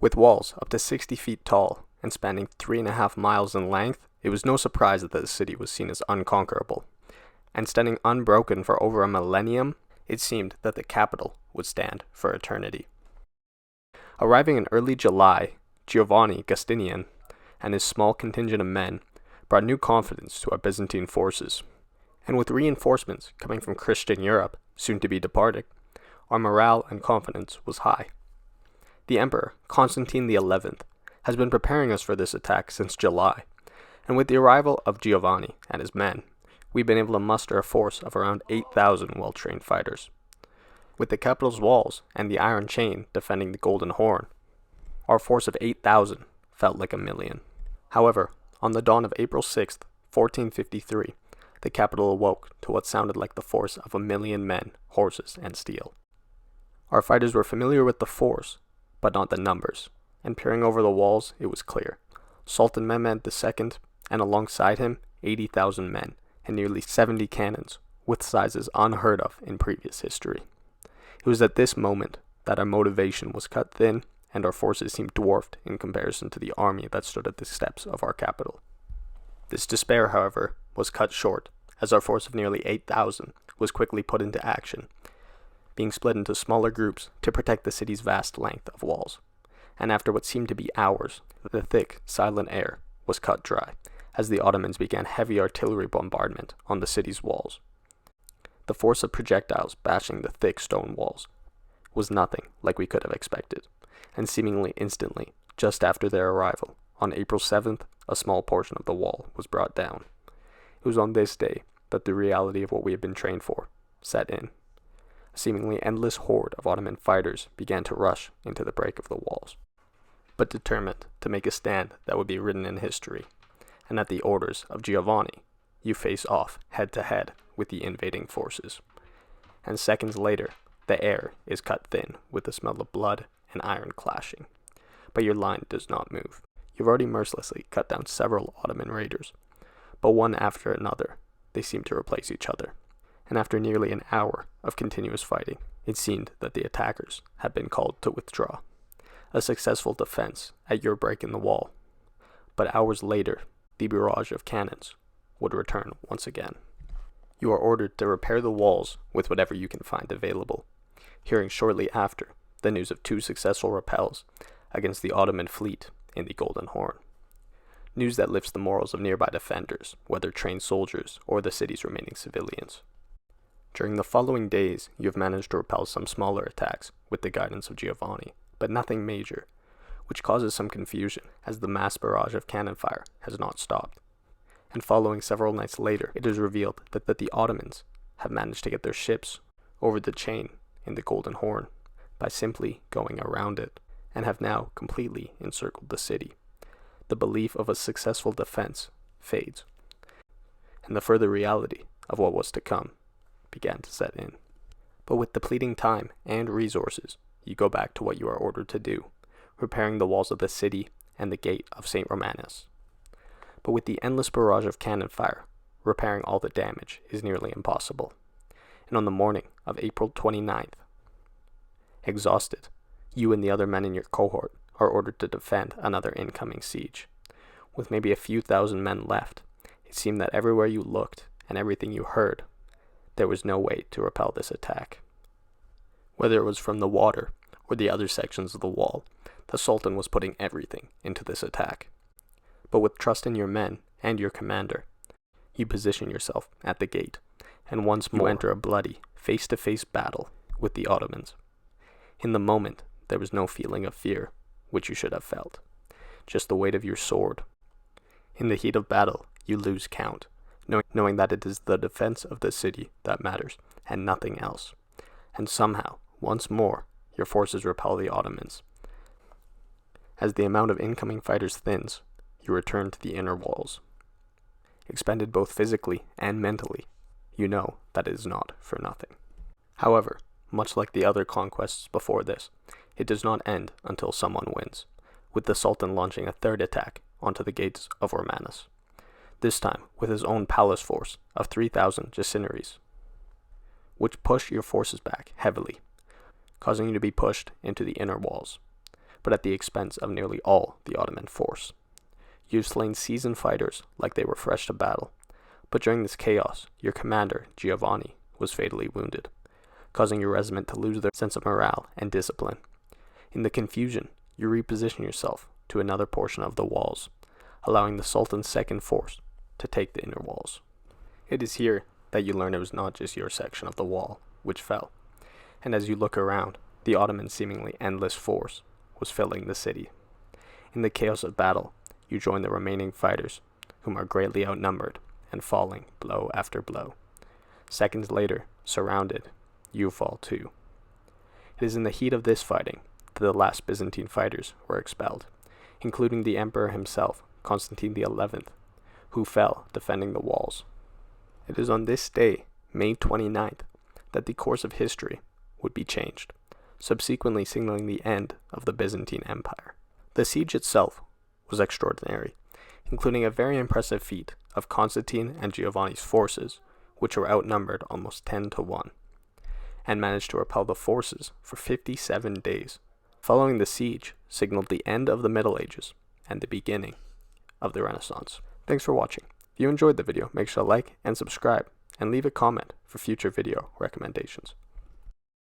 With walls up to 60 feet tall and spanning 3.5 miles in length, it was no surprise that the city was seen as unconquerable. And standing unbroken for over a millennium, it seemed that the capital would stand for eternity. Arriving in early July, Giovanni Giustinian and his small contingent of men brought new confidence to our Byzantine forces. And with reinforcements coming from Christian Europe, soon to be departing, our morale and confidence was high. The Emperor, Constantine XI, has been preparing us for this attack since July, and with the arrival of Giovanni and his men, we've been able to muster a force of around 8,000 well-trained fighters. With the capital's walls and the Iron Chain defending the Golden Horn, our force of 8,000 felt like 1,000,000. However, on the dawn of April 6th, 1453, the capital awoke to what sounded like the force of 1,000,000 men, horses, and steel. Our fighters were familiar with the force, but not the numbers, and peering over the walls, it was clear. Sultan Mehmed II, and alongside him, 80,000 men, and nearly 70 cannons, with sizes unheard of in previous history. It was at this moment that our motivation was cut thin, and our forces seemed dwarfed in comparison to the army that stood at the steps of our capital. This despair, however, was cut short, as our force of nearly 8,000 was quickly put into action, being split into smaller groups to protect the city's vast length of walls. And after what seemed to be hours, the thick, silent air was cut dry, as the Ottomans began heavy artillery bombardment on the city's walls. The force of projectiles bashing the thick stone walls was nothing like we could have expected, and seemingly instantly, just after their arrival, on April 7th, a small portion of the wall was brought down. It was on this day that the reality of what we had been trained for set in. A seemingly endless horde of Ottoman fighters began to rush into the break of the walls, but determined to make a stand that would be written in history, and at the orders of Giovanni, you face off head-to-head with the invading forces. And seconds later, the air is cut thin with the smell of blood and iron clashing. But your line does not move. You've already mercilessly cut down several Ottoman raiders, but one after another, they seem to replace each other. And after nearly an hour of continuous fighting, it seemed that the attackers had been called to withdraw. A successful defense at your break in the wall. But hours later, the barrage of cannons would return once again. You are ordered to repair the walls with whatever you can find available, hearing shortly after the news of 2 successful repels against the Ottoman fleet in the Golden Horn. News that lifts the morals of nearby defenders, whether trained soldiers or the city's remaining civilians. During the following days, you have managed to repel some smaller attacks with the guidance of Giovanni, but nothing major, which causes some confusion as the mass barrage of cannon fire has not stopped. And following several nights later, it is revealed that the Ottomans have managed to get their ships over the chain in the Golden Horn by simply going around it, and have now completely encircled the city. The belief of a successful defense fades, and the further reality of what was to come began to set in. But with depleting time and resources, you go back to what you are ordered to do, repairing the walls of the city and the gate of St. Romanus. But with the endless barrage of cannon fire, repairing all the damage is nearly impossible. And on the morning of April 29th, exhausted, you and the other men in your cohort are ordered to defend another incoming siege. With maybe a few thousand men left, it seemed that everywhere you looked and everything you heard, there was no way to repel this attack. Whether it was from the water or the other sections of the wall, the Sultan was putting everything into this attack. But with trust in your men and your commander, you position yourself at the gate, and once more you enter a bloody, face-to-face battle with the Ottomans. In the moment, there was no feeling of fear, which you should have felt, just the weight of your sword. In the heat of battle, you lose count, knowing that it is the defense of the city that matters, and nothing else. And somehow, once more, your forces repel the Ottomans. As the amount of incoming fighters thins, you return to the inner walls. Expended both physically and mentally, you know that it is not for nothing. However, much like the other conquests before this, it does not end until someone wins, with the Sultan launching a third attack onto the gates of Romanus, this time with his own palace force of 3,000 Janissaries, which push your forces back heavily, causing you to be pushed into the inner walls. but at the expense of nearly all the Ottoman force. You've slain seasoned fighters like they were fresh to battle, but during this chaos, your commander, Giovanni, was fatally wounded, causing your regiment to lose their sense of morale and discipline. In the confusion, you reposition yourself to another portion of the walls, allowing the Sultan's second force to take the inner walls. It is here that you learn it was not just your section of the wall which fell, and as you look around, the Ottoman seemingly endless force was filling the city. In the chaos of battle, you join the remaining fighters, whom are greatly outnumbered and falling blow after blow. Seconds later, surrounded, you fall too. It is in the heat of this fighting that the last Byzantine fighters were expelled, including the emperor himself, Constantine XI, who fell defending the walls. It is on this day, May 29th, that the course of history would be changed, subsequently signaling the end of the Byzantine Empire. The siege itself was extraordinary, including a very impressive feat of Constantine and Giovanni's forces, which were outnumbered almost 10 to 1, and managed to repel the forces for 57 days. Following the siege signaled the end of the Middle Ages and the beginning of the Renaissance. Thanks for watching. If you enjoyed the video, make sure to like and subscribe, and leave a comment for future video recommendations.